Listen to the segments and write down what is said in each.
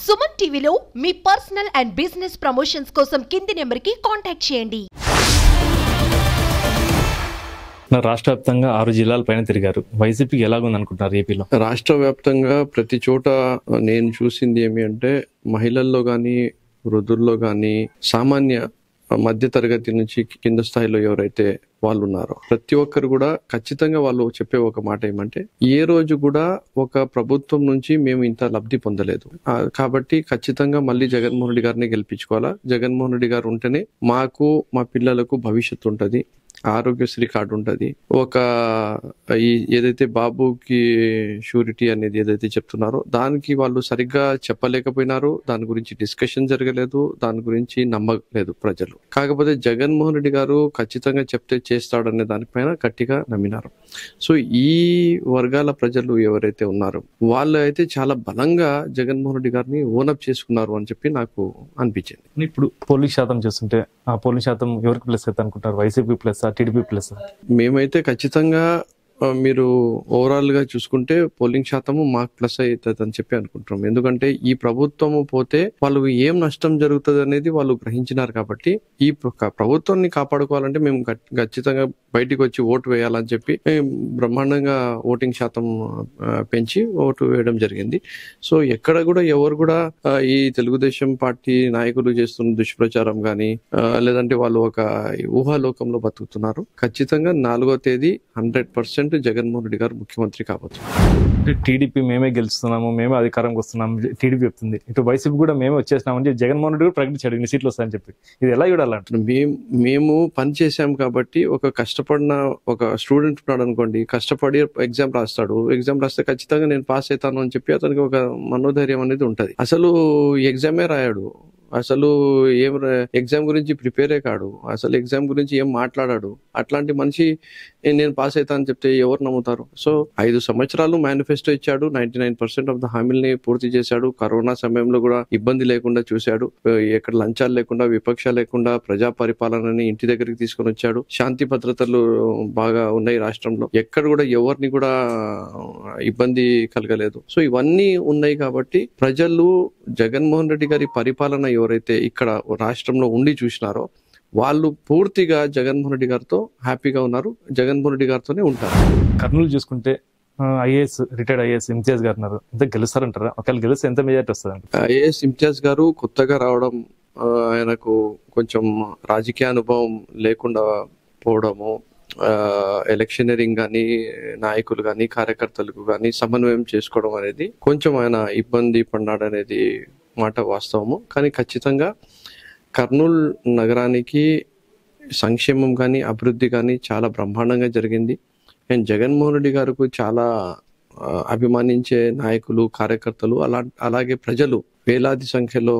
సుమన్ టీవీలో మీ personal and business promotions కోసం కింది నెంబర్కి కాంటాక్ట్ చేయండి. రాష్ట్ర వ్యాప్తంగా 6 జిల్లాల పైన తిరిగారు. వైసీపీకి ఎలాగుంది అనుకుంటున్నారు ఏపీలో? రాష్ట్ర వ్యాప్తంగా ప్రతి చోట నేను చూసింది ఏమి అంటే, మహిళల్లో కానీ వృద్ధుల్లో కానీ సామాన్య మధ్య తరగతి నుంచి కింద స్థాయిలో ఎవరైతే వాళ్ళు ఉన్నారో ప్రతి ఒక్కరు కూడా ఖచ్చితంగా వాళ్ళు చెప్పే ఒక మాట ఏమంటే, ఏ రోజు కూడా ఒక ప్రభుత్వం నుంచి మేము ఇంత లబ్ధి పొందలేదు, కాబట్టి ఖచ్చితంగా మళ్ళీ జగన్మోహన్ రెడ్డి గారిని గెలిపించుకోవాలా, జగన్మోహన్ రెడ్డి గారు ఉంటేనే మాకు మా పిల్లలకు భవిష్యత్తు ఉంటది, ఆరోగ్యశ్రీ కార్డు ఉంటది, ఒక ఏదైతే బాబుకి షూరిటీ అనేది ఏదైతే చెప్తున్నారో దానికి వాళ్ళు సరిగ్గా చెప్పలేకపోయినారు, దాని గురించి డిస్కషన్ జరగలేదు, దాని గురించి నమ్మలేదు ప్రజలు. కాకపోతే జగన్మోహన్ రెడ్డి గారు ఖచ్చితంగా చెప్తే చేస్తాడనే దానిపైన గట్టిగా నమ్మినారు. సో ఈ వర్గాల ప్రజలు ఎవరైతే ఉన్నారో వాళ్ళు అయితే చాలా బలంగా జగన్మోహన్ రెడ్డి గారిని ఓనప్ చేసుకున్నారు అని చెప్పి నాకు అనిపించింది. ఇప్పుడు పోలింగ్ శాతం చూస్తుంటే ఆ పోలింగ్ శాతం ఎవరికి ప్లస్ అయితే అనుకుంటారు? YCP plus, TDP plus? మేమైతే ఖచ్చితంగా మీరు ఓవరాల్ గా చూసుకుంటే పోలింగ్ శాతము మాకు ప్లస్ అవుతుంది అని చెప్పి అనుకుంటున్నాం. ఎందుకంటే ఈ ప్రభుత్వము పోతే వాళ్ళకి ఏం నష్టం జరుగుతుంది అనేది వాళ్ళు గ్రహించినారు. కాబట్టి ఈ ప్రభుత్వాన్ని కాపాడుకోవాలంటే మేము ఖచ్చితంగా బయటికి వచ్చి ఓటు వేయాలని చెప్పి బ్రహ్మాండంగా ఓటింగ్ శాతం పెంచి ఓటు వేయడం జరిగింది. సో ఎక్కడ కూడా ఎవరు కూడా ఈ తెలుగుదేశం పార్టీ నాయకులు చేస్తున్న దుష్ప్రచారం గానీ లేదంటే వాళ్ళు ఒక ఊహాలోకంలో బతుకుతున్నారు. ఖచ్చితంగా 4వ తేదీ 100% జగన్మోహన్ రెడ్డి గారు ముఖ్యమంత్రి కాబోతున్నారు. టీడీపీ మేమే గెలుస్తున్నాము, మేమే అధికారంకి వస్తున్నాము టీడీపీ చెప్తుంది, ఇటు వైసీపీ కూడా మేమే వచ్చేసినామని జగన్మోహన్ రెడ్డి కూడా ప్రకటించాడు ఇన్ని సీట్లు వస్తాయని చెప్పి. ఇది ఎలా చూడాలంటే, మేము పని చేసాం కాబట్టి ఒక కష్టపడిన ఒక స్టూడెంట్ ఉన్నాడు అనుకోండి, కష్టపడి ఎగ్జామ్ రాస్తే ఖచ్చితంగా నేను పాస్ అవుతాను అని చెప్పి అతనికి ఒక మనోధైర్యం అనేది ఉంటది. అసలు ఎగ్జామే రాయాడు, అసలు ఏం ఎగ్జామ్ గురించి ప్రిపేరే కాడు, అసలు ఎగ్జామ్ గురించి ఏం మాట్లాడాడు, అట్లాంటి మనిషి నేను పాస్ అవుతా అని చెప్తే ఎవరు నమ్ముతారు? సో 5 సంవత్సరాలు మేనిఫెస్టో ఇచ్చాడు, 99% ఆఫ్ ద హామీల్ని పూర్తి చేశాడు. కరోనా సమయంలో కూడా ఇబ్బంది లేకుండా చూశాడు, ఎక్కడ లంచాలు లేకుండా, విపక్ష లేకుండా ప్రజా పరిపాలనని ఇంటి దగ్గరికి తీసుకొని వచ్చాడు. శాంతి భద్రతలు బాగా ఉన్నాయి రాష్ట్రంలో, ఎక్కడ కూడా ఎవరిని కూడా ఇబ్బంది కలగలేదు. సో ఇవన్నీ ఉన్నాయి కాబట్టి ప్రజలు జగన్మోహన్ రెడ్డి గారి పరిపాలన ఎవరైతే ఇక్కడ రాష్ట్రంలో ఉండి చూసినారో వాళ్ళు పూర్తిగా జగన్మోహన్ రెడ్డి గారితో హ్యాపీగా ఉన్నారు, జగన్మోహన్ రెడ్డి గారితోనే ఉంటారు. కర్నూలు చూసుకుంటే రిటైర్డ్ ఐఏఎస్ ఇంతియాజ్ గారు ఉన్నారు, ఎంత గెలుస్తారంటారా? ఒకవేళ గెలిస్తే ఎంత మెజార్టీ వస్తుంది? ఐఏఎస్ ఇంతియాజ్ గారు కొత్తగా రావడం, ఆయనకు కొంచెం రాజకీయ అనుభవం లేకుండా పోవడము, ఎలక్షనరింగ్ కానీ నాయకులు కానీ కార్యకర్తలకు కానీ సమన్వయం చేసుకోవడం అనేది కొంచెం ఆయన ఇబ్బంది పడ్డాడు అనేది మాట వాస్తవము. కానీ ఖచ్చితంగా కర్నూలు నగరానికి సంక్షేమం కానీ అభివృద్ధి కానీ చాలా బ్రహ్మాండంగా జరిగింది. అండ్ జగన్మోహన్ రెడ్డి గారికి చాలా అభిమానించే నాయకులు కార్యకర్తలు అలాగే ప్రజలు వేలాది సంఖ్యలో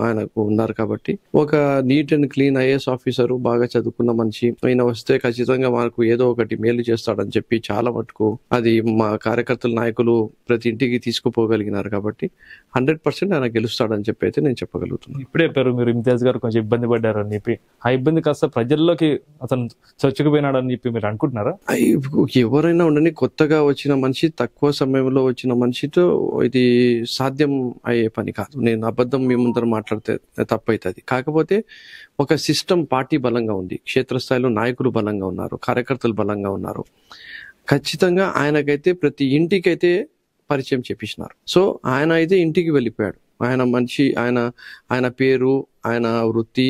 ఆయనకు ఉన్నారు. కాబట్టి ఒక neat and clean IAS officer, బాగా చదువుకున్న మనిషి, ఆయన వస్తే ఖచ్చితంగా మనకు ఏదో ఒకటి మేలు చేస్తాడని చెప్పి చాలా మటుకు అది మా కార్యకర్తల నాయకులు ప్రతి ఇంటికి తీసుకుపోగలిగినారు. కాబట్టి 100% ఆయన గెలుస్తాడని చెప్పి అయితే నేను చెప్పగలుగుతున్నాను. ఇప్పుడే పేరు మీరు ఇంతియాజ్ గారు కొంచెం ఇబ్బంది పడ్డారు అని చెప్పి, ఆ ఇబ్బంది కాస్త ప్రజల్లోకి అతను చొచ్చుకుపోయినాడు అని చెప్పి మీరు అనుకుంటున్నారా? ఎవరైనా ఉండని, కొత్తగా వచ్చిన మనిషి, తక్కువ సమయంలో వచ్చిన మనిషితో ఇది సాధ్యం అయ్యే పని కాదు. నేను అబద్ధం మేము మాట్లాడితే తప్పైతుంది. కాకపోతే ఒక సిస్టమ్, పార్టీ బలంగా ఉంది, క్షేత్రస్థాయిలో నాయకులు బలంగా ఉన్నారు, కార్యకర్తలు బలంగా ఉన్నారు. ఖచ్చితంగా ఆయనకైతే ప్రతి ఇంటికైతే పరిచయం చేపించినారు. సో ఆయన అయితే ఇంటికి వెళ్ళిపోయాడు. ఆయన మనిషి, ఆయన పేరు, ఆయన వృత్తి,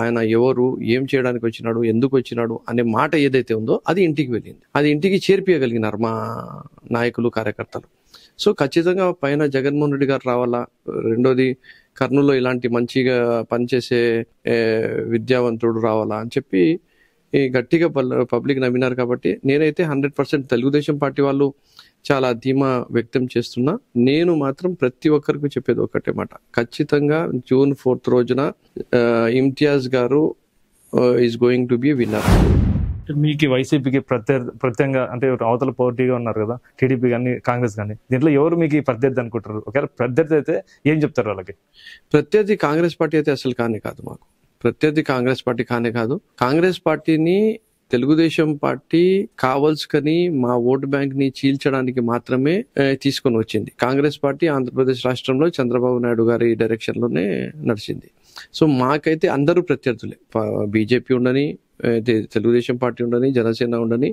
ఆయన ఎవరు, ఏం చేయడానికి వచ్చినాడు, ఎందుకు వచ్చినాడు అనే మాట ఏదైతే ఉందో అది ఇంటికి వెళ్ళింది. అది ఇంటికి చేర్పియగలిగినారు మా నాయకులు కార్యకర్తలు. సో ఖచ్చితంగా పైన జగన్మోహన్ రెడ్డి గారు రావాలా. రెండోది, కర్నూలులో ఇలాంటి మంచిగా పనిచేసే విద్యావంతుడు రావాలా అని చెప్పి గట్టిగా పబ్లిక్ నమ్మినారు. కాబట్టి నేనైతే 100% తెలుగుదేశం పార్టీ వాళ్ళు చాలా ధీమా వ్యక్తం చేస్తున్నా. నేను మాత్రం ప్రతి ఒక్కరికి చెప్పేది ఒకటే మాట, ఖచ్చితంగా June 4th రోజున ఇంతియాజ్ గారు is going to be winner. మీకు వైసీపీకి ప్రత్యేకంగా అంటే అవతల పోటీగా ఉన్నారు కదా, టీడీపీ కానీ కాంగ్రెస్ కానీ, దీంట్లో ఎవరు మీకు ప్రత్యర్థి అనుకుంటారు? ఒకవేళ ప్రత్యర్థి అయితే ఏం చెప్తారు వాళ్ళకి? ప్రత్యర్థి కాంగ్రెస్ పార్టీ అయితే అసలు కానే కాదు. మాకు ప్రత్యర్థి కాంగ్రెస్ పార్టీ కానే కాదు. కాంగ్రెస్ పార్టీని తెలుగుదేశం పార్టీ కావాల్సుకని మా ఓటు బ్యాంక్ ని చీల్చడానికి మాత్రమే తీసుకొని వచ్చింది. కాంగ్రెస్ పార్టీ ఆంధ్రప్రదేశ్ రాష్ట్రంలో చంద్రబాబు నాయుడు గారి డైరెక్షన్ లోనే నడిచింది. సో మాకైతే అందరూ ప్రత్యర్థులే. బీజేపీ ఉండని, తెలుగుదేశం పార్టీ ఉండని, జనసేన ఉండని,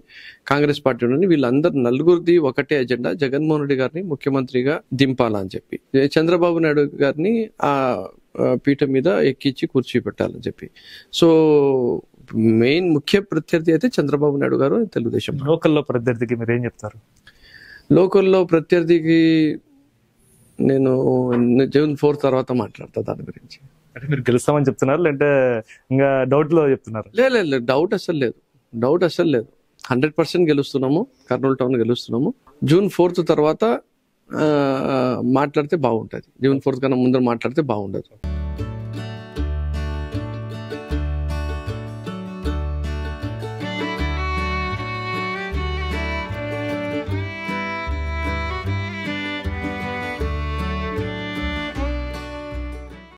కాంగ్రెస్ పార్టీ ఉండని, వీళ్ళందరూ నలుగురిది ఒకటే ఎజెండా, జగన్మోహన్ రెడ్డి గారిని ముఖ్యమంత్రిగా దింపాలని చెప్పి, చంద్రబాబు నాయుడు గారిని ఆ పీఠం మీద ఎక్కించి కూర్చోబెట్టాలని చెప్పి. సో మెయిన్ ముఖ్య ప్రత్యర్థి అయితే చంద్రబాబు నాయుడు గారు, తెలుగుదేశం. లోకల్లో ప్రత్యర్థికి మీరు ఏం చెప్తారు? లోకల్లో ప్రత్యర్థికి నేను జూన్ 4 తర్వాత మాట్లాడతా దాని గురించి. అంటే మీరు గెలుస్తామని చెప్తున్నారు, లేదంటే ఇంకా డౌట్ లో చెప్తున్నారు? లేదు, డౌట్ అసలు లేదు. 100% గెలుస్తున్నాము. కర్నూలు టౌన్ గెలుస్తున్నాము. జూన్ 4 తర్వాత మాట్లాడితే బాగుంటుంది. జూన్ 4 కన్నా ముందర మాట్లాడితే బాగుండదు.